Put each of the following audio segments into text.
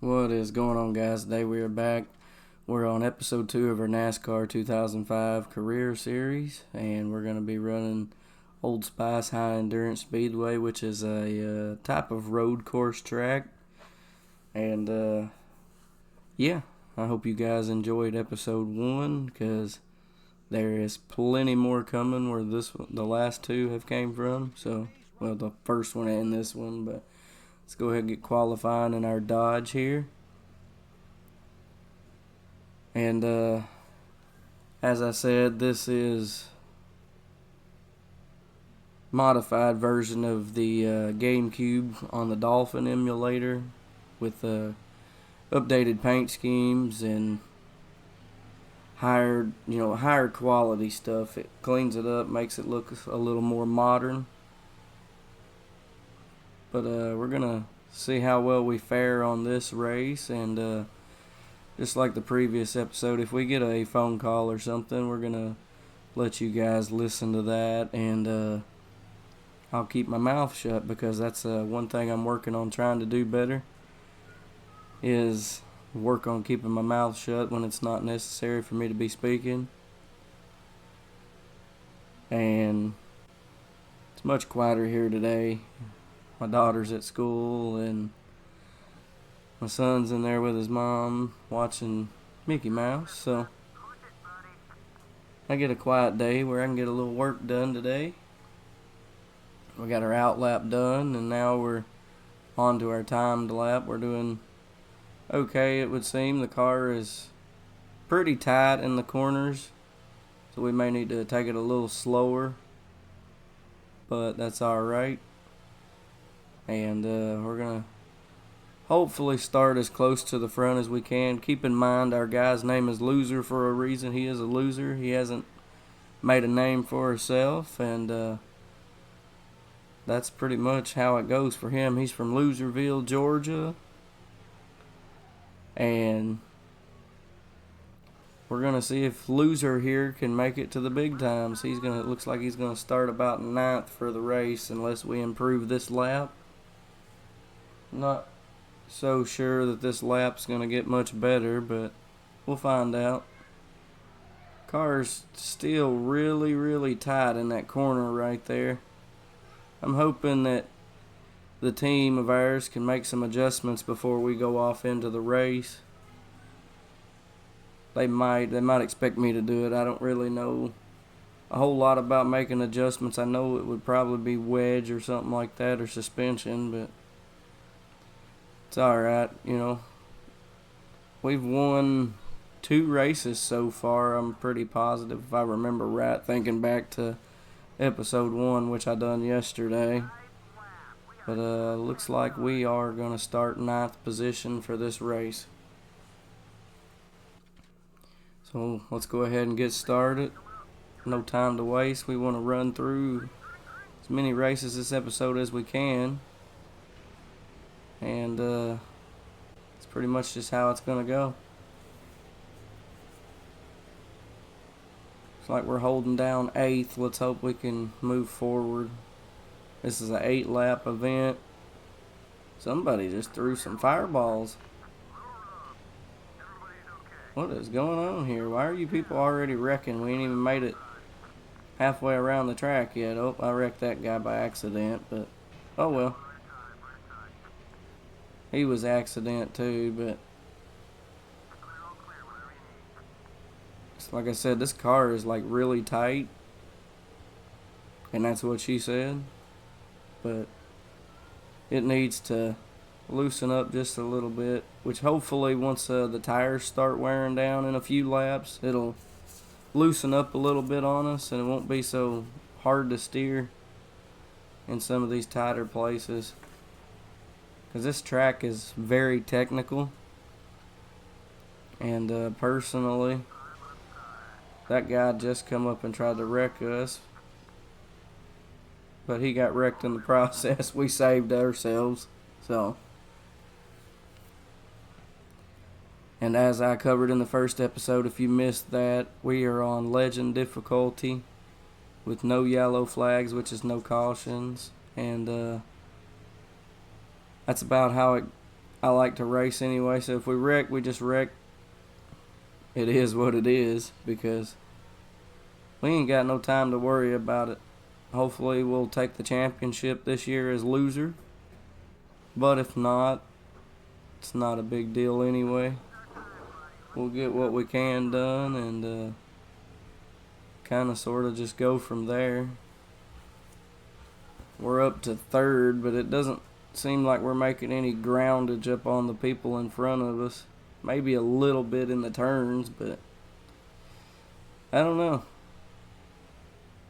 What is going on, guys? Today we are back. We're on episode 2 of our NASCAR 2005 career series, and we're going to be running Old Spice High Endurance Speedway, which is a type of road course track. And yeah, I hope you guys enjoyed episode 1, because there is plenty more coming where the last two have came from. So, well, the first one and this one, but let's go ahead and get qualifying in our Dodge here. And as I said, this is modified version of the GameCube on the Dolphin emulator with updated paint schemes and higher quality stuff. It cleans it up, makes it look a little more modern. But we're gonna see how well we fare on this race, and just like the previous episode, if we get a phone call or something, we're gonna let you guys listen to that, and I'll keep my mouth shut, because that's one thing I'm working on trying to do better, is work on keeping my mouth shut when it's not necessary for me to be speaking. And it's much quieter here today. My daughter's at school, and my son's in there with his mom watching Mickey Mouse, so I get a quiet day where I can get a little work done today. We got our out lap done, and now we're on to our timed lap. We're doing okay, it would seem. The car is pretty tight in the corners, so we may need to take it a little slower, but that's alright. And we're going to hopefully start as close to the front as we can. Keep in mind, our guy's name is Loser for a reason. He is a loser. He hasn't made a name for himself, and that's pretty much how it goes for him. He's from Loserville, Georgia, and we're going to see if Loser here can make it to the big times. It looks like he's going to start about 9th for the race unless we improve this lap. Not so sure that this lap's going to get much better, but we'll find out. Car's still really, really tight in that corner right there. I'm hoping that the team of ours can make some adjustments before we go off into the race. They might expect me to do it. I don't really know a whole lot about making adjustments. I know it would probably be wedge or something like that, or suspension, but it's alright, We've won 2 races so far, I'm pretty positive, if I remember right, thinking back to episode 1, which I done yesterday. But looks like we are going to start 9th position for this race. So let's go ahead and get started. No time to waste. We want to run through as many races this episode as we can. And it's pretty much just how it's going to go. It's like we're holding down 8th. Let's hope we can move forward. This is an 8-lap event. Somebody just threw some fireballs. What is going on here? Why are you people already wrecking? We ain't even made it halfway around the track yet. Oh, I wrecked that guy by accident, but oh well. He was accident too, but like I said, this car is like really tight, and that's what she said, but it needs to loosen up just a little bit, which hopefully once the tires start wearing down in a few laps, it'll loosen up a little bit on us, and it won't be so hard to steer in some of these tighter places. Because this track is very technical, and personally, that guy just come up and tried to wreck us, but he got wrecked in the process. We saved ourselves. So, and as I covered in the first episode, if you missed that, we are on Legend difficulty with no yellow flags, which is no cautions, and that's about how it I like to race anyway, so if we wreck, we just wreck. It is what it is, because we ain't got no time to worry about it. Hopefully we'll take the championship this year as loser. But if not, it's not a big deal anyway. We'll get what we can done and kind of sort of just go from there. We're up to third, but it doesn't seem like we're making any groundage up on the people in front of us. Maybe a little bit in the turns, but I don't know.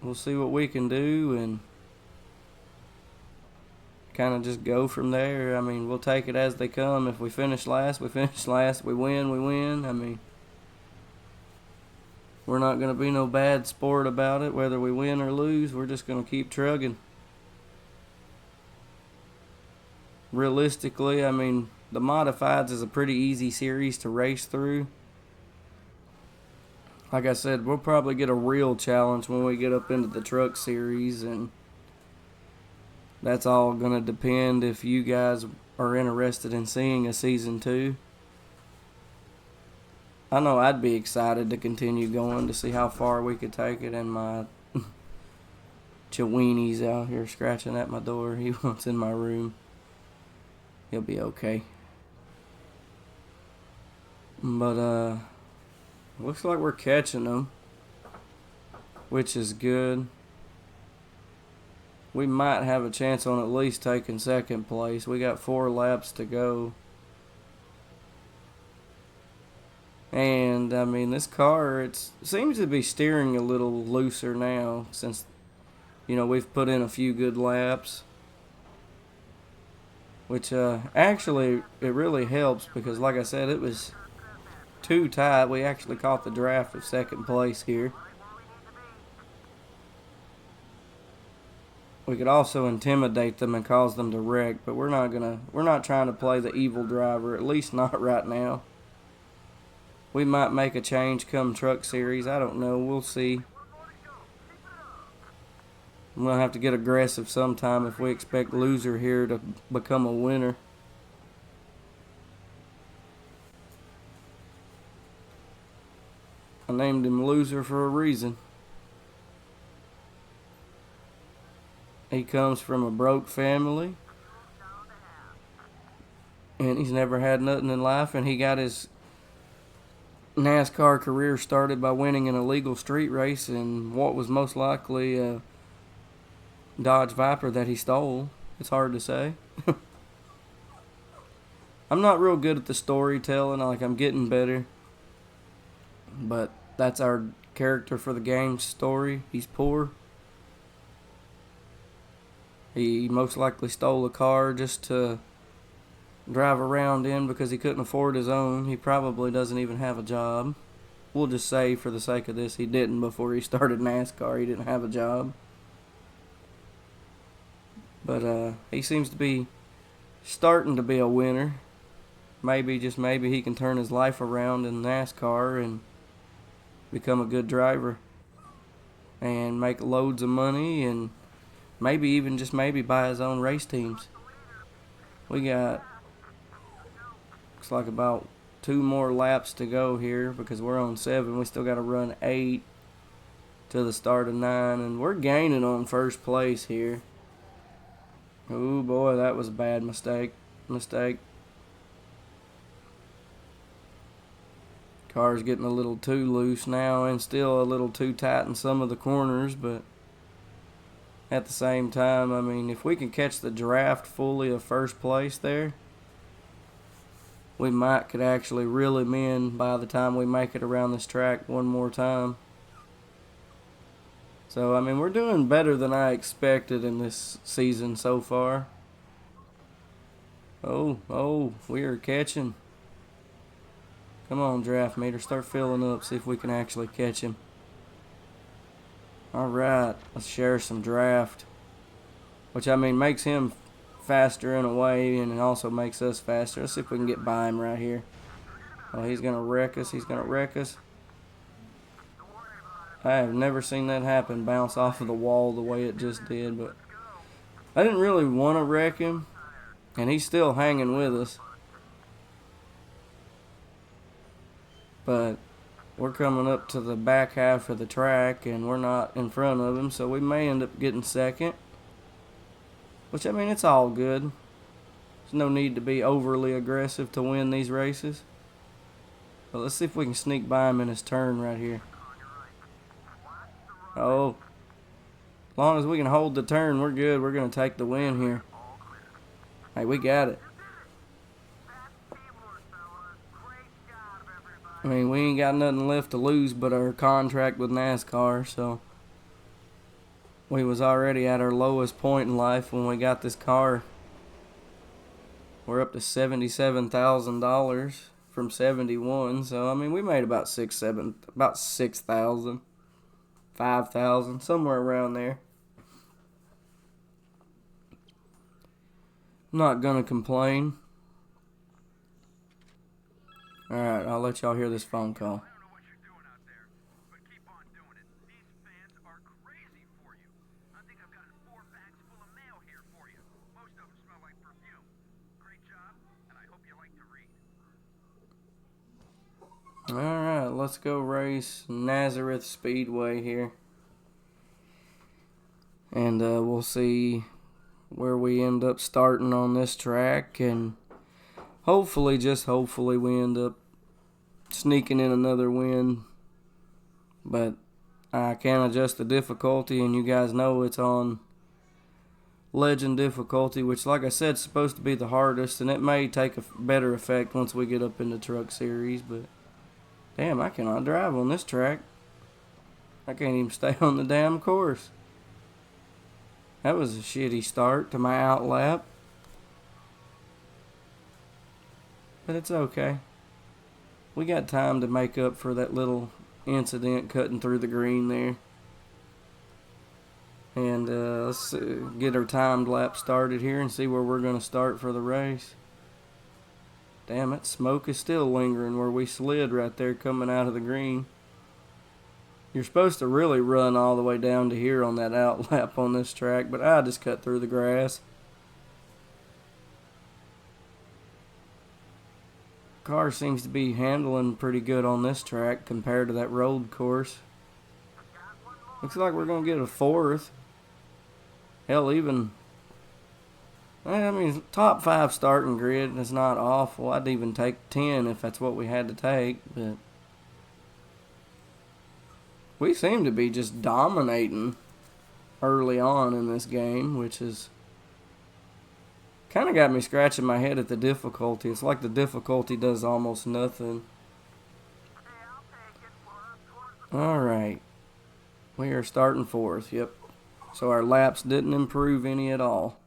We'll see what we can do and kind of just go from there. I mean, we'll take it as they come. If we finish last, we finish last. We win, we win. I mean, we're not going to be no bad sport about it. Whether we win or lose, we're just going to keep trugging. Realistically, I mean, the Modifieds is a pretty easy series to race through. Like I said, we'll probably get a real challenge when we get up into the truck series, and that's all going to depend if you guys are interested in seeing a season 2. I know I'd be excited to continue going to see how far we could take it, and my Cheweenie's out here scratching at my door. He wants in my room. He'll be okay. But looks like we're catching them, which is good. We might have a chance on at least taking second place. We got 4 laps to go. And, I mean, this car, it seems to be steering a little looser now since, we've put in a few good laps. Which, actually, it really helps because, like I said, it was too tight. We actually caught the draft of second place here. We could also intimidate them and cause them to wreck, but we're not trying to play the evil driver, at least not right now. We might make a change come truck series. I don't know. We'll see. I'm going to have to get aggressive sometime if we expect loser here to become a winner. I named him loser for a reason. He comes from a broke family, and he's never had nothing in life, and he got his NASCAR career started by winning an illegal street race in what was most likely a Dodge Viper that he stole. It's hard to say. I'm not real good at the storytelling. I'm getting better. But that's our character for the game story. He's poor. He most likely stole a car just to drive around in because he couldn't afford his own. He probably doesn't even have a job. We'll just say for the sake of this, he didn't before he started NASCAR. He didn't have a job. But he seems to be starting to be a winner. Maybe, just maybe, he can turn his life around in NASCAR and become a good driver and make loads of money and maybe even just maybe buy his own race teams. We got, looks like about 2 more laps to go here because we're on 7. We still got to run 8 to the start of 9, and we're gaining on first place here. Oh boy, that was a bad mistake. Car's getting a little too loose now and still a little too tight in some of the corners, but at the same time, I mean, if we can catch the draft fully of first place there, we could actually reel him in by the time we make it around this track one more time. So, I mean, we're doing better than I expected in this season so far. Oh, we are catching. Come on, draft meter, start filling up, see if we can actually catch him. Alright, let's share some draft. Which, I mean, makes him faster in a way, and it also makes us faster. Let's see if we can get by him right here. Oh, he's going to wreck us. I have never seen that happen, bounce off of the wall the way it just did, but I didn't really want to wreck him, and he's still hanging with us. But we're coming up to the back half of the track and we're not in front of him, so we may end up getting second. Which, I mean, it's all good. There's no need to be overly aggressive to win these races. But let's see if we can sneak by him in his turn right here. Oh. As long as we can hold the turn, we're good. We're going to take the win here. Hey, we got it. I mean, we ain't got nothing left to lose but our contract with NASCAR, so we was already at our lowest point in life when we got this car. We're up to $77,000 from 71, so I mean, we made about 6,000, 5,000, somewhere around there. I'm not gonna complain. Alright, I'll let y'all hear this phone call. Alright, let's go race Nazareth Speedway here. And we'll see where we end up starting on this track. And hopefully, just hopefully, we end up sneaking in another win. But I can adjust the difficulty, and you guys know it's on Legend difficulty, which, like I said, is supposed to be the hardest. And it may take a better effect once we get up in the Truck Series, but damn, I cannot drive on this track. I can't even stay on the damn course. That was a shitty start to my outlap. But it's okay. We got time to make up for that little incident cutting through the green there. And let's get our timed lap started here and see where we're going to start for the race. Damn it, smoke is still lingering where we slid right there coming out of the green. You're supposed to really run all the way down to here on that outlap on this track, but I just cut through the grass. Car seems to be handling pretty good on this track compared to that road course. Looks like we're going to get a fourth. Hell, even, I mean, top 5 starting grid is not awful. I'd even take 10 if that's what we had to take, but we seem to be just dominating early on in this game, which is kind of got me scratching my head at the difficulty. It's like the difficulty does almost nothing. Alright. We are starting 4th, yep. So our laps didn't improve any at all.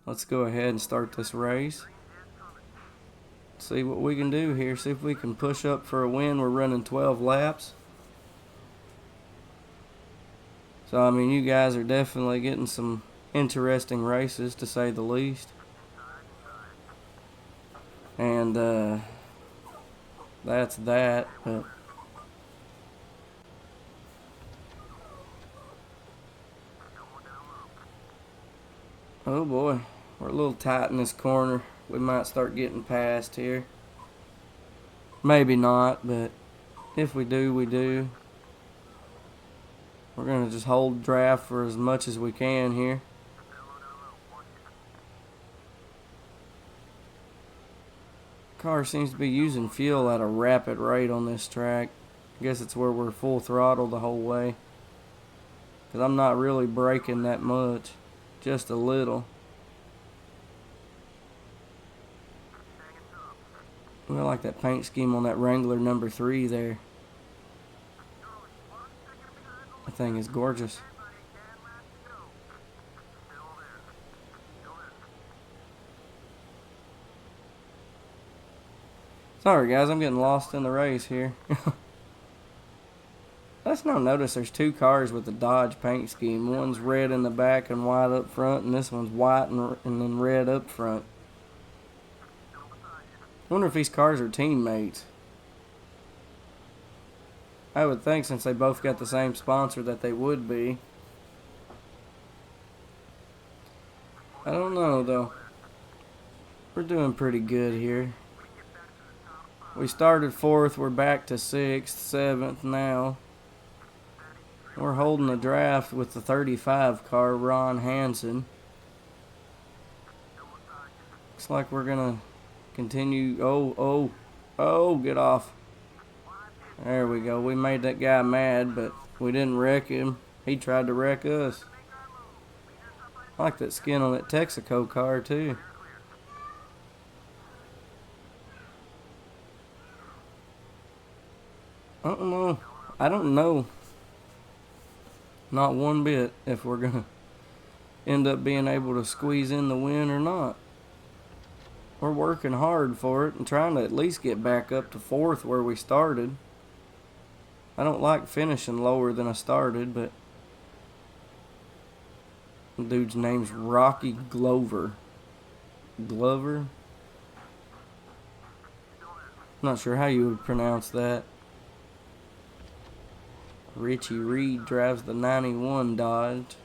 Let's go ahead and start this race. See what we can do here. See if we can push up for a win. We're running 12 laps. So, I mean, you guys are definitely getting some interesting races, to say the least. And, that's that. But oh boy, we're a little tight in this corner. We might start getting past here. Maybe not, but if we do, we do. We're going to just hold draft for as much as we can here. Car seems to be using fuel at a rapid rate on this track. I guess it's where we're full throttle the whole way. Because I'm not really braking that much. Just a little. I like that paint scheme on that Wrangler number 3 there. That thing is gorgeous. Sorry guys, I'm getting lost in the race here. Let's now notice there's 2 cars with the Dodge paint scheme. One's red in the back and white up front, and this one's white and then red up front. I wonder if these cars are teammates. I would think, since they both got the same sponsor, that they would be. I don't know though. We're doing pretty good here. We started 4th. We're back to 6th, 7th now. We're holding the draft with the 35 car, Ron Hansen. Looks like we're going to continue. Oh, get off. There we go. We made that guy mad, but we didn't wreck him. He tried to wreck us. I like that skin on that Texaco car, too. I don't know. I don't know. Not one bit if we're going to end up being able to squeeze in the win or not. We're working hard for it and trying to at least get back up to 4th where we started. I don't like finishing lower than I started, but the dude's name's Rocky Glover. Glover? Not sure how you would pronounce that. Richie Reed drives the 91 Dodge.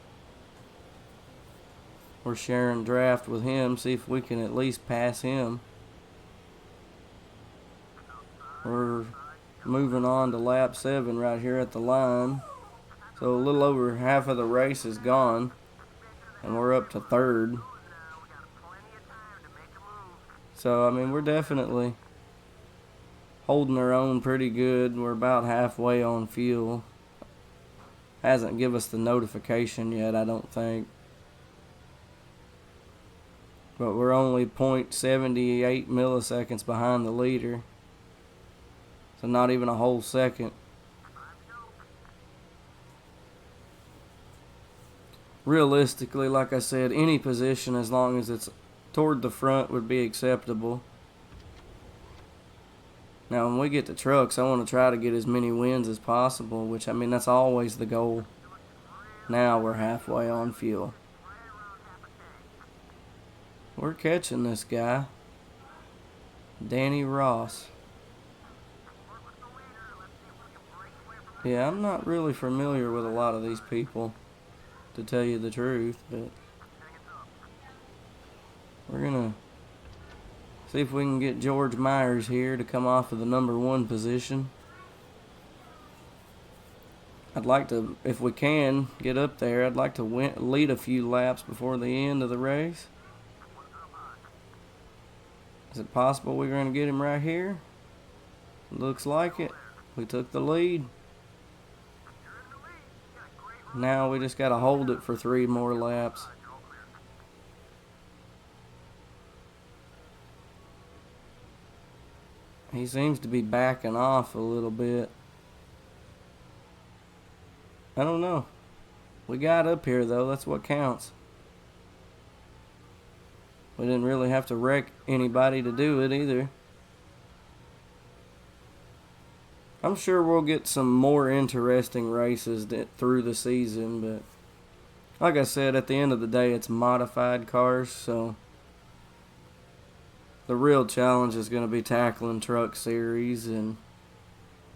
We're sharing draft with him, see if we can at least pass him. We're moving on to lap 7 right here at the line. So a little over half of the race is gone, and we're up to 3rd. So, I mean, we're definitely holding our own pretty good. We're about halfway on fuel. Hasn't give us the notification yet, I don't think. But we're only 0.78 milliseconds behind the leader. So not even a whole second. Realistically, like I said, any position as long as it's toward the front would be acceptable. Now, when we get to trucks, I want to try to get as many wins as possible, which, I mean, that's always the goal. Now we're halfway on fuel. We're catching this guy, Danny Ross. Yeah, I'm not really familiar with a lot of these people, to tell you the truth, but we're going to see if we can get George Myers here to come off of the number 1 position. I'd like to, if we can, get up there. I'd like to lead a few laps before the end of the race. Is it possible we're going to get him right here? Looks like it. We took the lead. Now we just got to hold it for 3 more laps. He seems to be backing off a little bit. I don't know. We got up here, though. That's what counts. We didn't really have to wreck anybody to do it either. I'm sure we'll get some more interesting races through the season, but like I said, at the end of the day, it's modified cars, so the real challenge is going to be tackling Truck Series and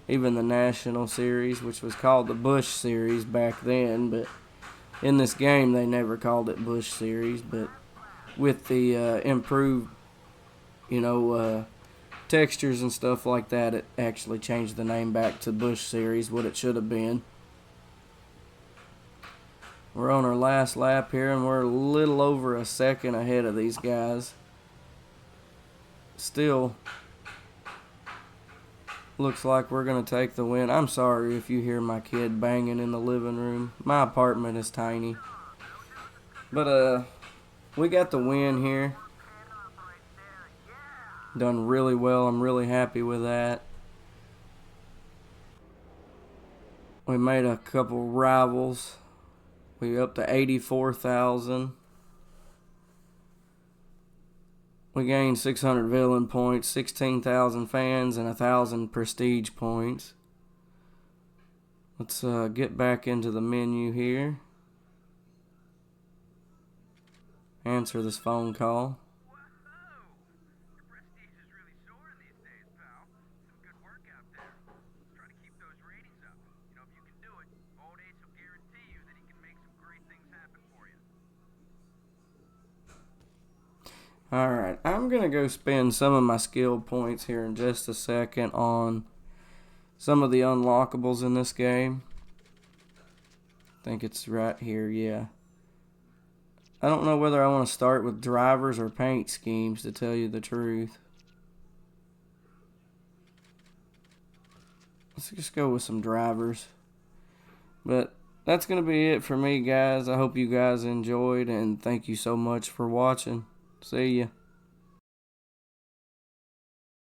even the National Series, which was called the Busch Series back then, but in this game they never called it Busch Series. But with the improved, textures and stuff like that, it actually changed the name back to Busch Series, what it should have been. We're on our last lap here, and we're a little over a second ahead of these guys. Still looks like we're going to take the win. I'm sorry if you hear my kid banging in the living room. My apartment is tiny. But we got the win here. Done really well. I'm really happy with that. We made a couple rivals. We up to 84,000. We gained 600 villain points, 16,000 fans, and 1,000 prestige points. Let's get back into the menu here. Answer this phone call. Alright, I'm going to go spend some of my skill points here in just a second on some of the unlockables in this game. I think it's right here, yeah. I don't know whether I want to start with drivers or paint schemes, to tell you the truth. Let's just go with some drivers. But that's going to be it for me, guys. I hope you guys enjoyed, and thank you so much for watching. See ya.